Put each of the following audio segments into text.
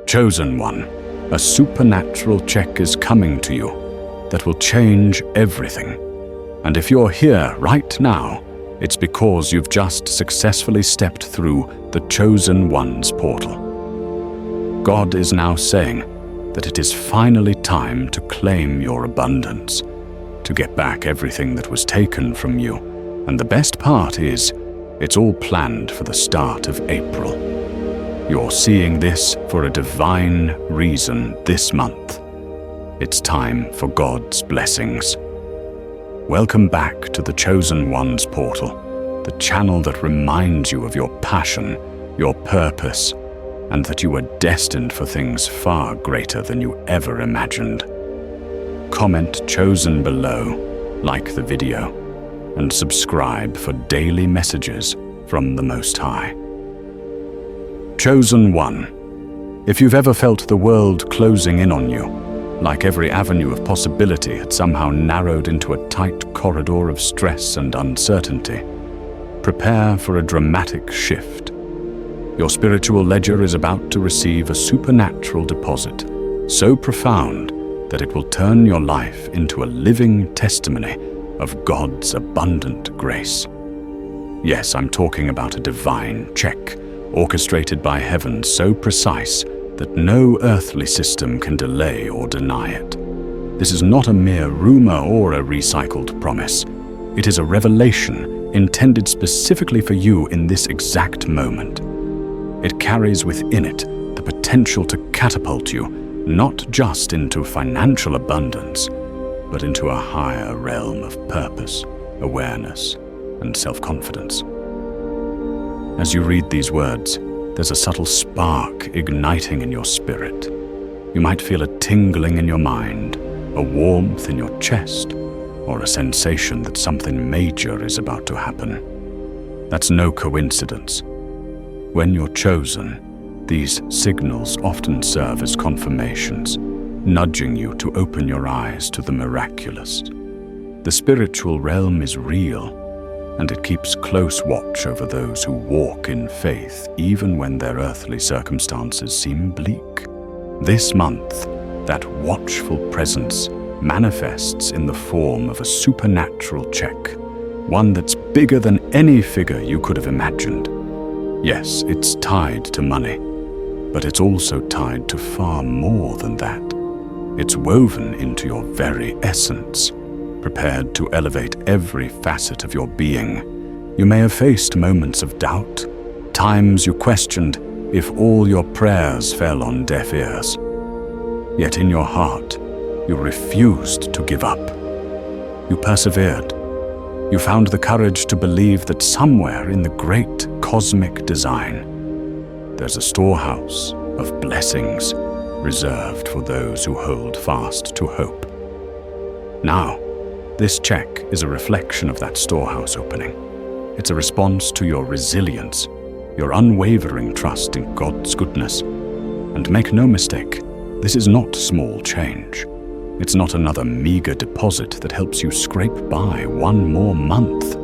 Chosen one, a supernatural check is coming to you that will change everything. And if you're here right now, it's because you've just successfully stepped through the Chosen One's portal. God is now saying that it is finally time to claim your abundance, to get back everything that was taken from you. And the best part is, it's all planned for the start of April. You're seeing this for a divine reason this month. It's time for God's blessings. Welcome back to the Chosen One's portal, the channel that reminds you of your passion, your purpose, and that you were destined for things far greater than you ever imagined. Comment Chosen below, like the video, and subscribe for daily messages from the Most High. Chosen One, if you've ever felt the world closing in on you, like every avenue of possibility had somehow narrowed into a tight corridor of stress and uncertainty, prepare for a dramatic shift. Your spiritual ledger is about to receive a supernatural deposit so profound that it will turn your life into a living testimony of God's abundant grace. Yes, I'm talking about a divine check, orchestrated by heaven so precise that no earthly system can delay or deny it. This is not a mere rumor or a recycled promise. It is a revelation intended specifically for you in this exact moment. It carries within it the potential to catapult you not just into financial abundance, but into a higher realm of purpose, awareness, and self-confidence. As you read these words, there's a subtle spark igniting in your spirit. You might feel a tingling in your mind, a warmth in your chest, or a sensation that something major is about to happen. That's no coincidence. When you're chosen, these signals often serve as confirmations, nudging you to open your eyes to the miraculous. The spiritual realm is real, and it keeps close watch over those who walk in faith even when their earthly circumstances seem bleak. This month, that watchful presence manifests in the form of a supernatural check, one that's bigger than any figure you could have imagined. Yes, it's tied to money, but it's also tied to far more than that. It's woven into your very essence, prepared to elevate every facet of your being. You may have faced moments of doubt, times you questioned if all your prayers fell on deaf ears. Yet in your heart, you refused to give up. You persevered. You found the courage to believe that somewhere in the great cosmic design, there's a storehouse of blessings reserved for those who hold fast to hope. Now, this check is a reflection of that storehouse opening. It's a response to your resilience, your unwavering trust in God's goodness. And make no mistake, this is not small change. It's not another meager deposit that helps you scrape by one more month.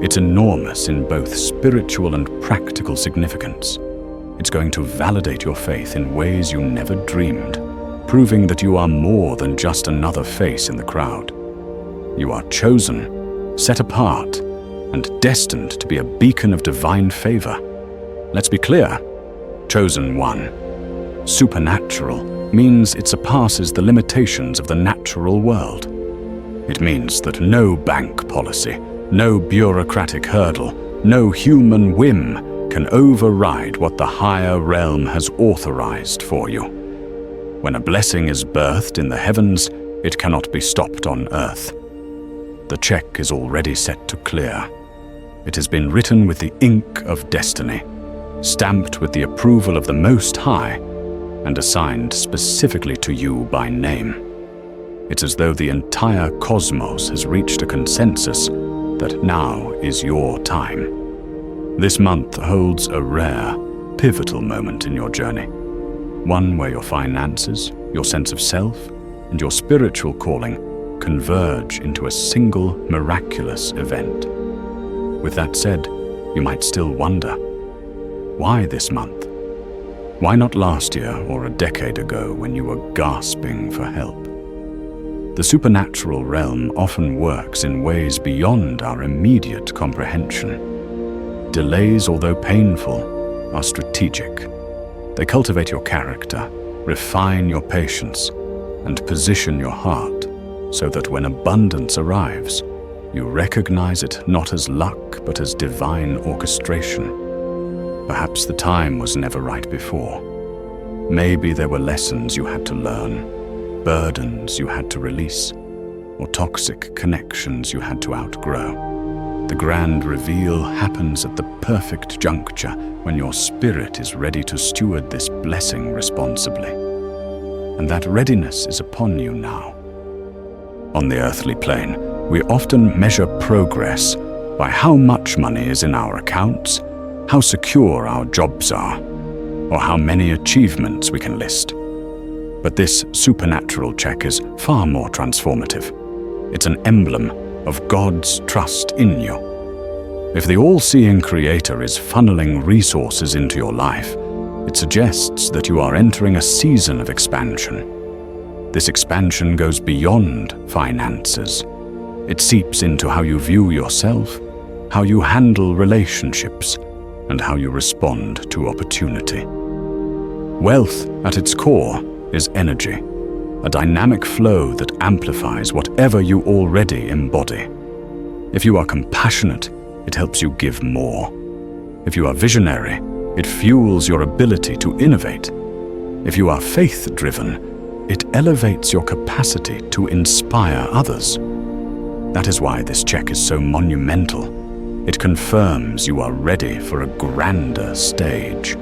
It's enormous in both spiritual and practical significance. It's going to validate your faith in ways you never dreamed, proving that you are more than just another face in the crowd. You are chosen, set apart, and destined to be a beacon of divine favor. Let's be clear, Chosen One. Supernatural means it surpasses the limitations of the natural world. It means that no bank policy, no bureaucratic hurdle, no human whim can override what the higher realm has authorized for you. When a blessing is birthed in the heavens, it cannot be stopped on earth. The check is already set to clear. It has been written with the ink of destiny, stamped with the approval of the Most High, and assigned specifically to you by name. It's as though the entire cosmos has reached a consensus that now is your time. This month holds a rare, pivotal moment in your journey, one where your finances, your sense of self, and your spiritual calling converge into a single miraculous event. With that said, you might still wonder, why this month? Why not last year or a decade ago when you were gasping for help? The supernatural realm often works in ways beyond our immediate comprehension. Delays, although painful, are strategic. They cultivate your character, refine your patience, and position your heart so that when abundance arrives, you recognize it not as luck but as divine orchestration. Perhaps the time was never right before. Maybe there were lessons you had to learn, burdens you had to release, or toxic connections you had to outgrow. The grand reveal happens at the perfect juncture when your spirit is ready to steward this blessing responsibly. And that readiness is upon you now. On the earthly plane, we often measure progress by how much money is in our accounts, how secure our jobs are, or how many achievements we can list. But this supernatural check is far more transformative. It's an emblem of God's trust in you. If the all-seeing Creator is funneling resources into your life, it suggests that you are entering a season of expansion. This expansion goes beyond finances. It seeps into how you view yourself, how you handle relationships, and how you respond to opportunity. Wealth, at its core, is energy, a dynamic flow that amplifies whatever you already embody. If you are compassionate, it helps you give more. If you are visionary, it fuels your ability to innovate. If you are faith-driven, it elevates your capacity to inspire others. That is why this check is so monumental. It confirms you are ready for a grander stage.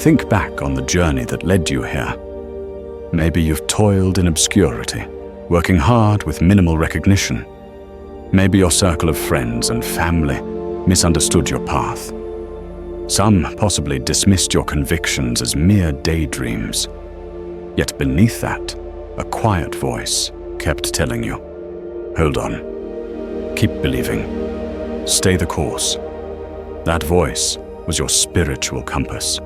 Think back on the journey that led you here. Maybe you've toiled in obscurity, working hard with minimal recognition. Maybe your circle of friends and family misunderstood your path. Some possibly dismissed your convictions as mere daydreams. Yet beneath that, a quiet voice kept telling you, hold on, keep believing, stay the course. That voice was your spiritual compass.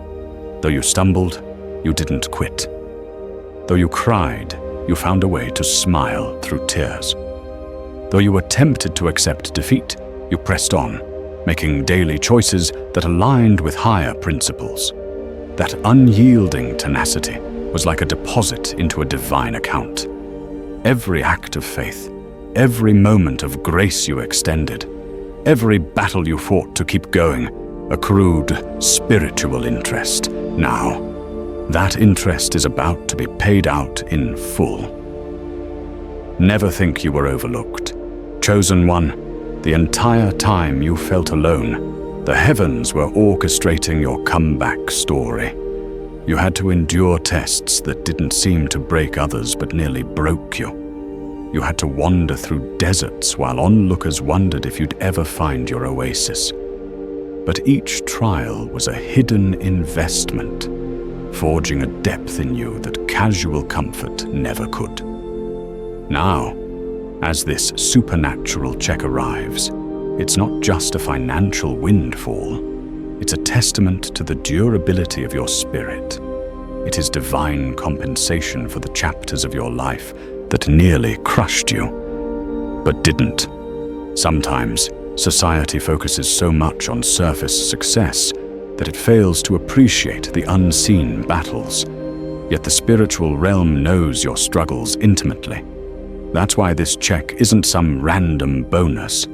Though you stumbled, you didn't quit. Though you cried, you found a way to smile through tears. Though you were tempted to accept defeat, you pressed on, making daily choices that aligned with higher principles. That unyielding tenacity was like a deposit into a divine account. Every act of faith, every moment of grace you extended, every battle you fought to keep going, accrued spiritual interest. Now, that interest is about to be paid out in full. Never think you were overlooked. Chosen one, the entire time you felt alone, the heavens were orchestrating your comeback story. You had to endure tests that didn't seem to break others but nearly broke you. You had to wander through deserts while onlookers wondered if you'd ever find your oasis. But each trial was a hidden investment, forging a depth in you that casual comfort never could. Now, as this supernatural check arrives, it's not just a financial windfall. It's a testament to the durability of your spirit. It is divine compensation for the chapters of your life that nearly crushed you, but didn't. Sometimes, society focuses so much on surface success that it fails to appreciate the unseen battles. Yet the spiritual realm knows your struggles intimately. That's why this check isn't some random bonus.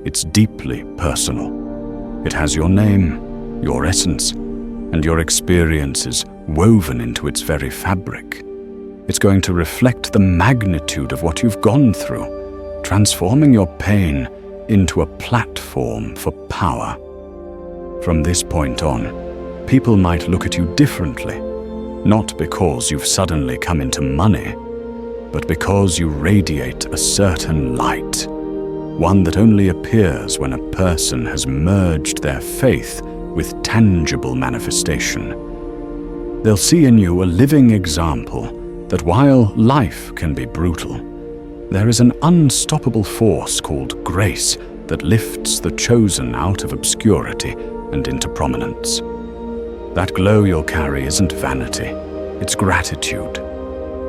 It's deeply personal. It has your name, your essence, and your experiences woven into its very fabric. It's going to reflect the magnitude of what you've gone through, transforming your pain into a platform for power. From this point on, people might look at you differently, not because you've suddenly come into money, but because you radiate a certain light, one that only appears when a person has merged their faith with tangible manifestation. They'll see in you a living example that while life can be brutal, there is an unstoppable force called grace that lifts the chosen out of obscurity and into prominence. That glow you'll carry isn't vanity, it's gratitude.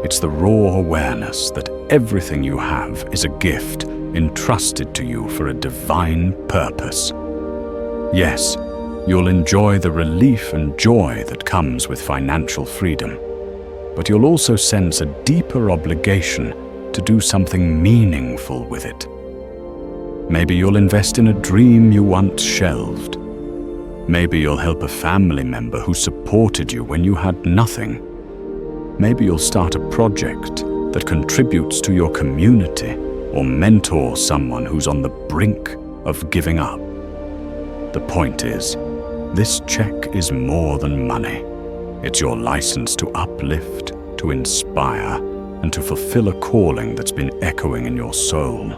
It's the raw awareness that everything you have is a gift entrusted to you for a divine purpose. Yes, you'll enjoy the relief and joy that comes with financial freedom, but you'll also sense a deeper obligation to do something meaningful with it. Maybe you'll invest in a dream you once shelved. Maybe you'll help a family member who supported you when you had nothing. Maybe you'll start a project that contributes to your community or mentor someone who's on the brink of giving up. The point is, this check is more than money. It's your license to uplift, to inspire, and to fulfill a calling that's been echoing in your soul.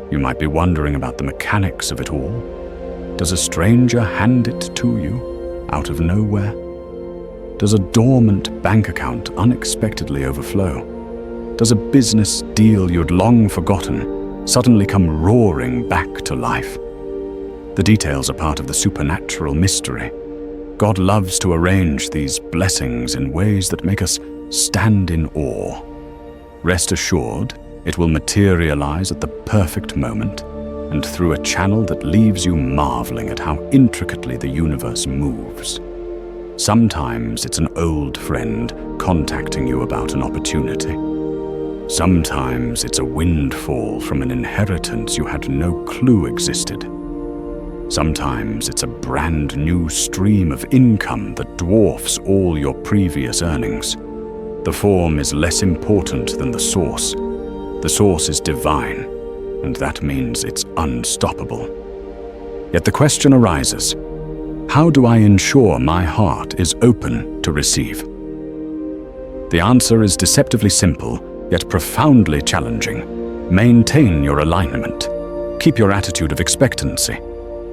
You might be wondering about the mechanics of it all. Does a stranger hand it to you out of nowhere? Does a dormant bank account unexpectedly overflow? Does a business deal you'd long forgotten suddenly come roaring back to life? The details are part of the supernatural mystery. God loves to arrange these blessings in ways that make us stand in awe. Rest assured, it will materialize at the perfect moment and through a channel that leaves you marveling at how intricately the universe moves. Sometimes it's an old friend contacting you about an opportunity. Sometimes it's a windfall from an inheritance you had no clue existed. Sometimes it's a brand new stream of income that dwarfs all your previous earnings. The form is less important than the source. The source is divine, and that means it's unstoppable. Yet the question arises, how do I ensure my heart is open to receive? The answer is deceptively simple, yet profoundly challenging. Maintain your alignment. Keep your attitude of expectancy.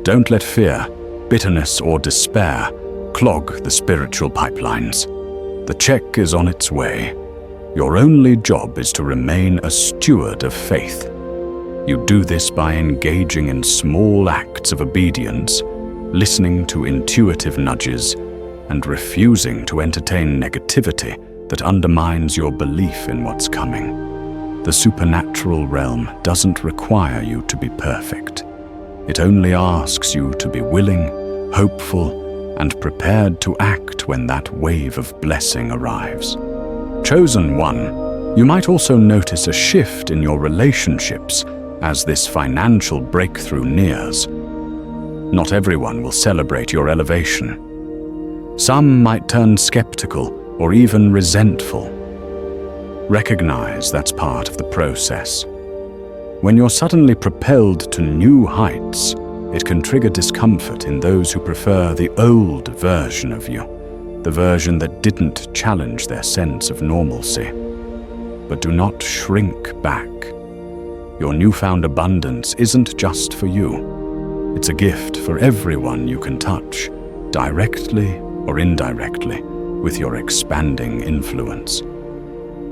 Don't let fear, bitterness, or despair clog the spiritual pipelines. The check is on its way. Your only job is to remain a steward of faith. You do this by engaging in small acts of obedience, listening to intuitive nudges, and refusing to entertain negativity that undermines your belief in what's coming. The supernatural realm doesn't require you to be perfect. It only asks you to be willing, hopeful, and prepared to act when that wave of blessing arrives. Chosen one, you might also notice a shift in your relationships as this financial breakthrough nears. Not everyone will celebrate your elevation. Some might turn skeptical or even resentful. Recognize that's part of the process. When you're suddenly propelled to new heights, it can trigger discomfort in those who prefer the old version of you, the version that didn't challenge their sense of normalcy. But do not shrink back. Your newfound abundance isn't just for you. It's a gift for everyone you can touch, directly or indirectly, with your expanding influence.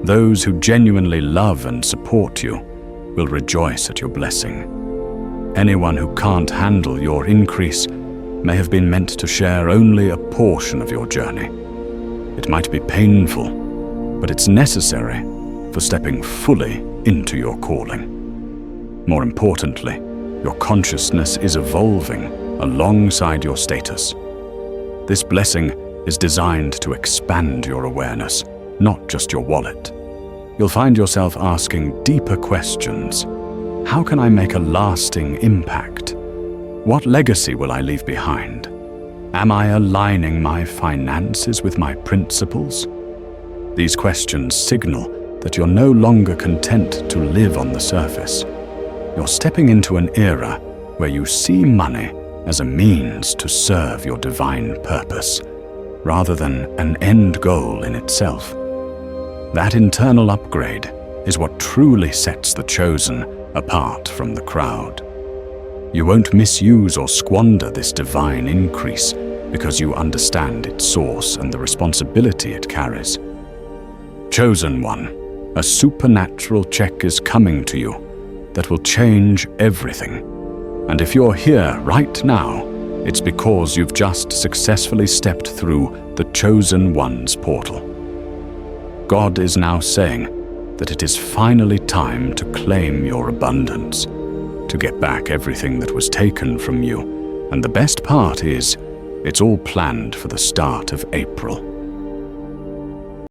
Those who genuinely love and support you will rejoice at your blessing. Anyone who can't handle your increase may have been meant to share only a portion of your journey. It might be painful, but it's necessary for stepping fully into your calling. More importantly, your consciousness is evolving alongside your status. This blessing is designed to expand your awareness, not just your wallet. You'll find yourself asking deeper questions. How can I make a lasting impact? What legacy will I leave behind? Am I aligning my finances with my principles? These questions signal that you're no longer content to live on the surface. You're stepping into an era where you see money as a means to serve your divine purpose, rather than an end goal in itself. That internal upgrade is what truly sets the chosen apart from the crowd. You won't misuse or squander this divine increase because you understand its source and the responsibility it carries. Chosen one, a supernatural check is coming to you that will change everything. And if you're here right now, It's because you've just successfully stepped through the Chosen One's portal. God is now saying that it is finally time to claim your abundance, to get back everything that was taken from you. And the best part is, it's all planned for the start of April.